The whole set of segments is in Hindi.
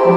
The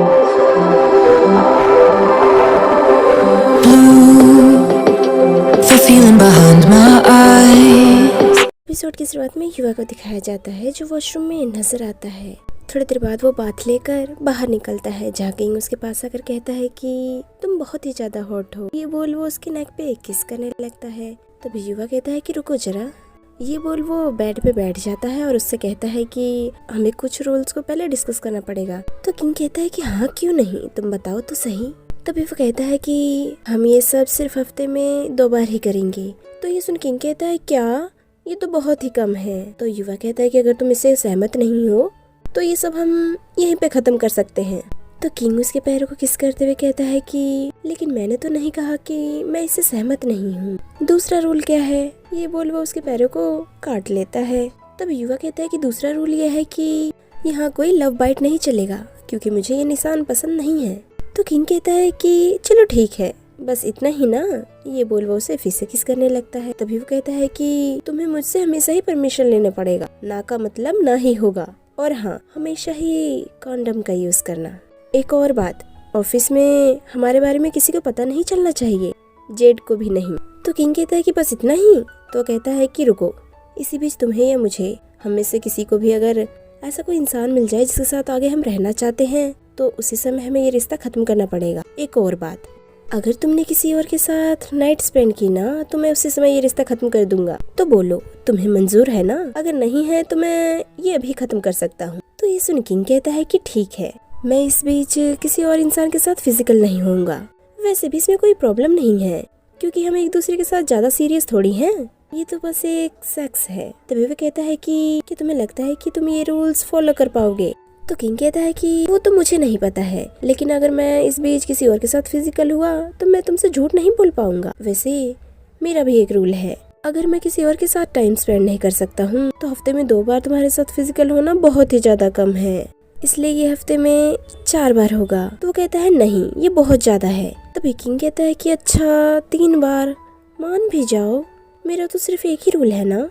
feeling behind my eyes. Episode की शुरुआत में युवा को दिखाया जाता है जो वॉशरूम में नजर आता है। थोड़ी देर बाद वो बात लेकर बाहर निकलता है जहाँ किंग उसके पास आकर कहता है कि तुम बहुत ही ज्यादा हॉट हो। ये बोल वो उसके नेक पे किस करने लगता है। तभी युवा कहता है कि रुको जरा। ये बोल वो बेड पे बैठ जाता है और उससे कहता है कि हमें कुछ रूल्स को पहले डिस्कस करना पड़ेगा। तो किंग कहता है कि हाँ क्यों नहीं, तुम बताओ तो सही। तभी वो कहता है कि हम ये सब सिर्फ हफ्ते में 2 बार ही करेंगे। तो ये सुन किंग कहता है क्या, ये तो बहुत ही कम है। तो युवा कहता है कि अगर तुम इससे सहमत नहीं हो तो ये सब हम यहीं पे खत्म कर सकते हैं। तो किंग उसके पैरों को किस करते हुए कहता है कि लेकिन मैंने तो नहीं कहा कि मैं इससे सहमत नहीं हूँ। दूसरा रूल क्या है? ये बोल वो उसके पैरों को काट लेता है। तब युवा कहता है कि दूसरा रूल ये है कि यहाँ कोई लव बाइट नहीं चलेगा क्योंकि मुझे ये निशान पसंद नहीं है। तो किंग कहता है कि चलो ठीक है, बस इतना ही ना। ये बोल वो उसे फिर से किस करने लगता है। तभी वो कहता है कि तुम्हें मुझसे हमेशा ही परमिशन लेना पड़ेगा, ना का मतलब ना ही होगा, और हाँ हमेशा ही कॉन्डम का यूज करना। एक और बात, ऑफिस में हमारे बारे में किसी को पता नहीं चलना चाहिए, जेड को भी नहीं। तो किंग कहता है कि बस इतना ही। तो कहता है कि रुको, इसी बीच तुम्हें या मुझे, हम में से किसी को भी अगर ऐसा कोई इंसान मिल जाए जिसके साथ आगे हम रहना चाहते हैं तो उसी समय हमें ये रिश्ता खत्म करना पड़ेगा। एक और बात, अगर तुमने किसी और के साथ नाइट स्पेंड की ना तो मैं उसी समय ये रिश्ता खत्म कर दूंगा। तो बोलो तुम्हें मंजूर है ना? अगर नहीं है तो मैं ये अभी खत्म कर सकता हूँ। तो ये सुन किंग कहता है कि ठीक है, मैं इस बीच किसी और इंसान के साथ फिजिकल नहीं होऊंगा। वैसे भी इसमें कोई प्रॉब्लम नहीं है क्योंकि हम एक दूसरे के साथ ज्यादा सीरियस थोड़ी हैं, ये तो बस एक सेक्स है। तभी वो कहता है कि तुम्हें लगता है कि तुम ये रूल्स फॉलो कर पाओगे? तो किंग कहता है कि वो तो मुझे नहीं पता है, लेकिन अगर मैं इस बीच किसी और के साथ फिजिकल हुआ तो मैं तुमसे झूठ नहीं बोल पाऊंगा। वैसे मेरा भी एक रूल है, अगर मैं किसी और के साथ टाइम स्पेंड नहीं कर सकता हूँ तो हफ्ते में 2 बार तुम्हारे साथ फिजिकल होना बहुत ही ज्यादा कम है, इसलिए ये हफ्ते में 4 बार होगा। तो वो कहता है नहीं, ये बहुत ज्यादा है। तभी किंग कहता है कि अच्छा 3 बार मान भी जाओ, मेरा तो सिर्फ एक ही रूल है ना।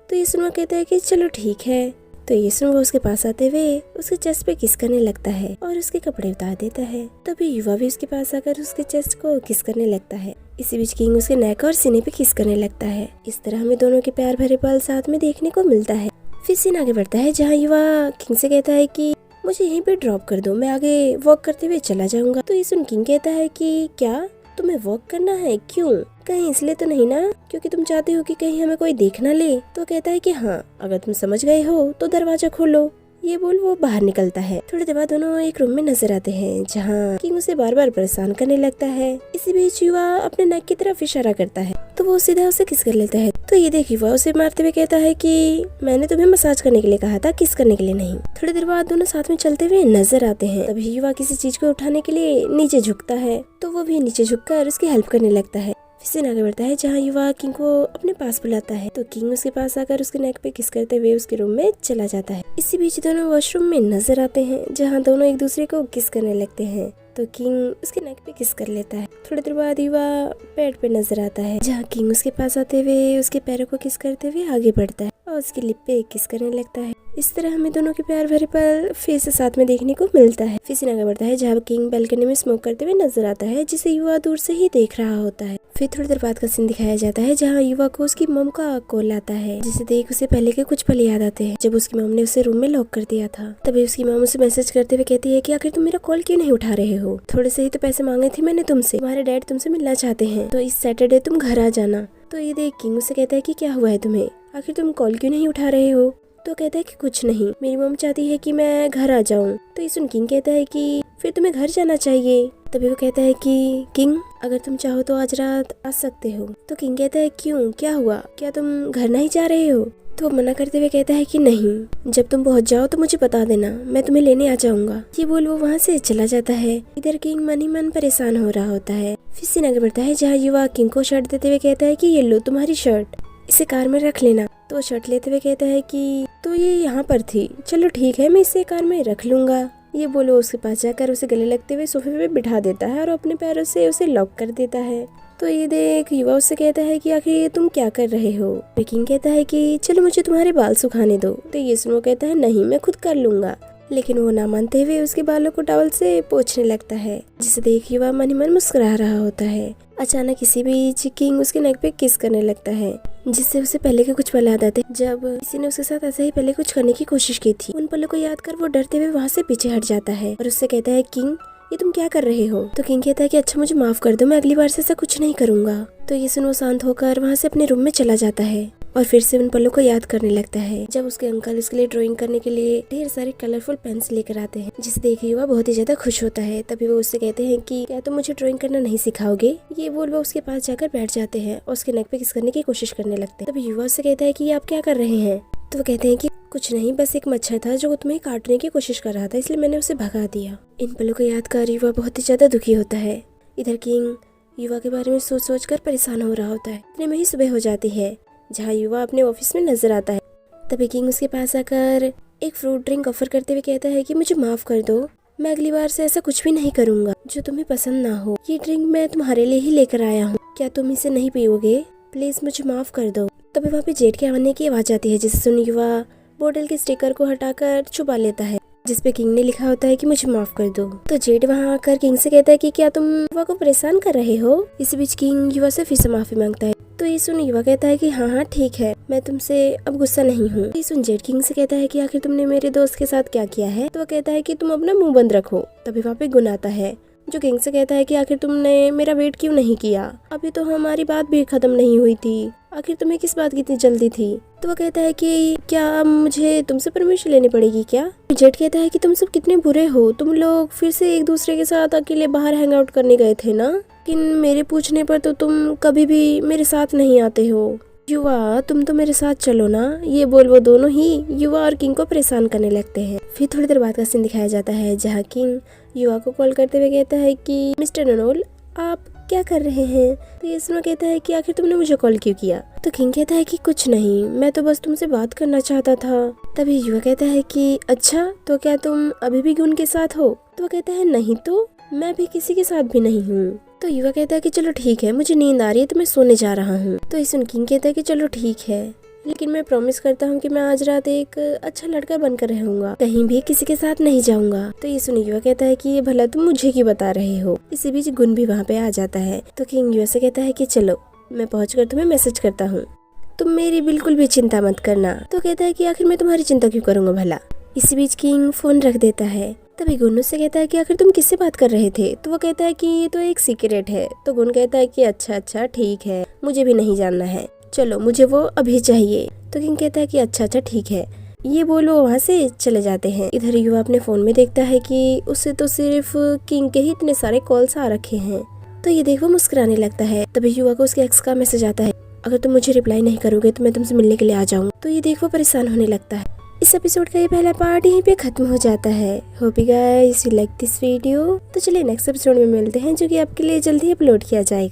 तो ये सुनवा कहता है कि चलो ठीक है। तो ये सुन वो उसके पास आते हुए उसके चेस्ट पे किस करने लगता है और उसके कपड़े उतार देता है। तभी युवा भी उसके पास आकर उसके चेस्ट को किस करने लगता है। इसी बीच किंग उसके नेक और सीने पे किस करने लगता है। इस तरह हमें दोनों के प्यार भरे पल साथ में देखने को मिलता है। फिर सीन आगे बढ़ता है जहाँ युवा किंग से कहता है कि मुझे यहीं पे ड्रॉप कर दो, मैं आगे वॉक करते हुए चला जाऊंगा। तो ये सुन किंग कहता है कि क्या तुम्हें वॉक करना है? क्यों? कहीं इसलिए तो नहीं ना क्योंकि तुम चाहते हो कि कहीं हमें कोई देख ना ले? तो कहता है कि हाँ, अगर तुम समझ गए हो तो दरवाजा खोलो। ये बोल वो बाहर निकलता है। थोड़ी देर बाद दोनों एक रूम में नजर आते हैं जहाँ किंग उसे बार बार परेशान करने लगता है। इसी बीच युवा अपने नेक की तरफ इशारा करता है तो वो सीधा उसे किस कर लेता है। तो ये देख युवा उसे मारते हुए कहता है कि मैंने तुम्हें मसाज करने के लिए कहा था, किस करने के लिए नहीं। थोड़ी देर बाद दोनों साथ में चलते हुए नजर आते हैं। तभी युवा किसी चीज को उठाने के लिए नीचे झुकता है तो वो भी नीचे झुककर उसकी हेल्प करने लगता है। फिर आगे बढ़ता है जहाँ युवा किंग को अपने पास बुलाता है तो किंग उसके पास आकर उसके नेक पे किस करते हुए उसके रूम में चला जाता है। इसी बीच दोनों वॉशरूम में नजर आते हैं जहाँ दोनों एक दूसरे को किस करने लगते हैं तो किंग उसके नेक पे किस कर लेता है। थोड़ी देर बाद युवा बेड पे नजर आता है जहाँ किंग उसके पास आते हुए उसके पैरों को किस करते हुए आगे बढ़ता है और उसकी लिप पे किस करने लगता है। इस तरह हमें दोनों के प्यार भरे पल फिर से साथ में देखने को मिलता है। फिर सीन आगे बढ़ता है जहाँ किंग बालकनी में स्मोक करते हुए नजर आता है जिसे युवा दूर से ही देख रहा होता है। फिर थोड़ी देर बाद का सीन दिखाया जाता है जहाँ युवा को उसकी मॉम का कॉल आता है जिसे देख उसे पहले के कुछ पल याद आते हैं जब उसकी मॉम ने उसे रूम में लॉक कर दिया था। तभी उसकी मॉम उसे मैसेज करते हुए कहती है कि आखिर तुम मेरा कॉल क्यों नहीं उठा रहे हो? थोड़े से ही तो पैसे मांगे थे मैंने तुमसे, तुम्हारे डैड तुमसे मिलना चाहते हैं तो इस सैटरडे तुम घर आ जाना। तो ये देख किंग उसे कहता है कि क्या हुआ है तुम्हें, आखिर तुम कॉल क्यों नहीं उठा रहे हो? तो कहता है कि कुछ नहीं, मेरी मॉम चाहती है कि मैं घर आ जाऊं। तो ये सुन किंग कहता है कि फिर तुम्हें घर जाना चाहिए। तभी वो कहता है कि किंग अगर तुम चाहो तो आज रात आ सकते हो। तो किंग कहता है क्यों, क्या हुआ, क्या तुम घर नहीं जा रहे हो? तो वो मना करते हुए कहता है कि नहीं, जब तुम पहुंच जाओ तो मुझे बता देना, मैं तुम्हें लेने आ जाऊंगा। ये बोल वो वहाँ से चला जाता है। इधर किंग मन ही मन परेशान हो रहा होता है। फिर सीन आगे बढ़ता है जहाँ युवा किंग को शर्ट देते हुए कहता है कि ये लो तुम्हारी शर्ट, इसे कार में रख लेना। तो वो शर्ट लेते हुए कहता है कि तो ये यहाँ पर थी, चलो ठीक है मैं इसे कार में रख लूंगा। ये बोलो उसके पास जाकर उसे गले लगते हुए सोफे पे बिठा देता है और अपने पैरों से उसे लॉक कर देता है। तो ये देख युवा उससे कहता है कि आखिर तुम क्या कर रहे हो? किंग कहता है कि चलो मुझे तुम्हारे बाल सुखाने दो। तो ये सुनो कहता है नहीं मैं खुद कर लूंगा। लेकिन वो ना मानते हुए उसके बालों को टॉवल से पोंछने लगता है, जिसे देख युवा मन ही मन मुस्कुरा रहा होता है। अचानक किसी बीच किंग उसके नेक पे किस करने लगता है, जिससे उसे पहले के कुछ पल याद आते हैं जब किसी ने उसके साथ ऐसे ही पहले कुछ करने की कोशिश की थी। उन पलों को याद कर वो डरते हुए वहाँ से पीछे हट जाता है और उससे कहता है, किंग ये तुम क्या कर रहे हो? तो किंग कहता है कि अच्छा मुझे माफ कर दो, मैं अगली बार से ऐसा कुछ नहीं करूंगा। तो ये सुन वो शांत होकर वहाँ से अपने रूम में चला जाता है और फिर से उन पलों को याद करने लगता है जब उसके अंकल उसके लिए ड्राइंग करने के लिए ढेर सारे कलरफुल पेन्स लेकर आते हैं, जिसे देख युवा बहुत ही ज्यादा खुश होता है। तभी वो उससे कहते हैं कि क्या तुम मुझे ड्राइंग करना नहीं सिखाओगे? ये बोल वो उसके पास जाकर बैठ जाते हैं और उसके नेक पे किस करने की कोशिश करने लगते हैं। तभी युवा उससे कहता है कि आप क्या कर रहे हैं? तो वो कहते हैं कि कुछ नहीं, बस एक मच्छर था जो तुम्हें काटने की कोशिश कर रहा था, इसलिए मैंने उसे भगा दिया। इन पलों को याद कर युवा बहुत ही ज्यादा दुखी होता है। इधर किंग युवा के बारे में सोच सोच कर परेशान हो रहा होता है। इतने में ही सुबह हो जाती है जहाँ युवा अपने ऑफिस में नजर आता है। तभी किंग उसके पास आकर एक फ्रूट ड्रिंक ऑफर करते हुए कहता है कि मुझे माफ कर दो, मैं अगली बार से ऐसा कुछ भी नहीं करूंगा जो तुम्हें पसंद ना हो। ये ड्रिंक मैं तुम्हारे लिए ही लेकर आया हूँ, क्या तुम इसे नहीं पियोगे? प्लीज मुझे माफ कर दो। तभी वहाँ पे जेट के आने की आवाज आती है, जिसे सुन युवा बोतल के स्टिकर को हटाकर छुपा लेता है जिसपे किंग ने लिखा होता है कि मुझे माफ कर दो। तो जेट वहाँ आकर किंग से कहता है कि क्या तुम युवा को परेशान कर रहे हो? इसी बीच किंग युवा से फिर से माफी मांगता है। तो ये सुन युवा कहता है कि हाँ हाँ ठीक है, मैं तुमसे अब गुस्सा नहीं हूँ। ये सुन जेट किंग से कहता है कि आखिर तुमने मेरे दोस्त के साथ क्या किया है? तो वो कहता है कि तुम अपना मुंह बंद रखो। तभी वहाँ पे गुन आता है जो किंग से कहता है कि आखिर तुमने मेरा वेट क्यों नहीं किया? अभी तो हमारी बात भी खत्म नहीं हुई थी, आखिर तुम्हें किस बात की इतनी जल्दी थी? तो वो कहता है कि क्या मुझे तुमसे परमिशन लेनी पड़ेगी क्या? जेट कहता है कि तुम सब कितने बुरे हो, तुम लोग फिर से एक दूसरे के साथ अकेले बाहर हैंग आउट करने गए थे ना, लेकिन मेरे पूछने पर तो तुम कभी भी मेरे साथ नहीं आते हो। युवा तुम तो मेरे साथ चलो ना। ये बोल वो दोनों ही युवा और किंग को परेशान करने लगते हैं। फिर थोड़ी देर बाद का सीन दिखाया जाता है जहाँ किंग युवा को कॉल करते हुए कहता है कि मिस्टर नोनोल आप क्या कर रहे हैं? तो ये सुनो कहता है कि आखिर तुमने मुझे कॉल क्यों किया? तो किंग कहता है कि कुछ नहीं, मैं तो बस तुमसे बात करना चाहता था। तभी युवा कहता है कि अच्छा तो क्या तुम अभी भी गुन के साथ हो? तो वो कहता है नहीं तो मैं भी किसी के साथ भी नहीं हूँ। तो युवा कहता है कि चलो ठीक है, मुझे नींद आ रही है तो मैं सोने जा रहा हूँ। तो ये सुन किंग कहता है कि चलो ठीक है, लेकिन मैं प्रॉमिस करता हूँ कि मैं आज रात एक अच्छा लड़का बनकर रहूंगा, कहीं भी किसी के साथ नहीं जाऊंगा। तो ये सुन युवा कहता है कि ये भला तुम मुझे क्यों बता रहे हो? इसी बीच गुन भी वहाँ पे आ जाता है। तो किंग युवा से कहता है कि चलो मैं पहुँच तुम्हें मैसेज करता हूँ, तुम मेरी बिल्कुल भी चिंता मत करना। तो कहता है कि आखिर मैं तुम्हारी चिंता क्यों करूंगा भला। इसी बीच किंग फोन रख देता है। तभी गुन उससे कहता है कि आखिर तुम किससे बात कर रहे थे? तो वो कहता है कि ये तो एक सीक्रेट है। तो गुन कहता है कि अच्छा ठीक है, मुझे भी नहीं जानना है, चलो मुझे वो अभी चाहिए। तो किंग कहता है कि अच्छा ठीक है। ये बोलो वहाँ से चले जाते हैं। इधर युवा अपने फोन में देखता है कि उसे तो सिर्फ किंग के ही इतने सारे कॉल्स आ रखे हैं। तो ये देख वो मुस्कुराने लगता है। तभी युवा को उसके एक्स का मैसेज आता है, अगर तुम मुझे रिप्लाई नहीं करोगे तो मैं तुमसे मिलने के लिए आ जाऊंगा। तो ये देख वो परेशान होने लगता है। इस एपिसोड का ये पहला पार्ट यहीं पे खत्म हो जाता है। Hope you guys you like this video. तो चलिए नेक्स्ट एपिसोड में मिलते हैं जो कि आपके लिए जल्दी अपलोड किया जाएगा।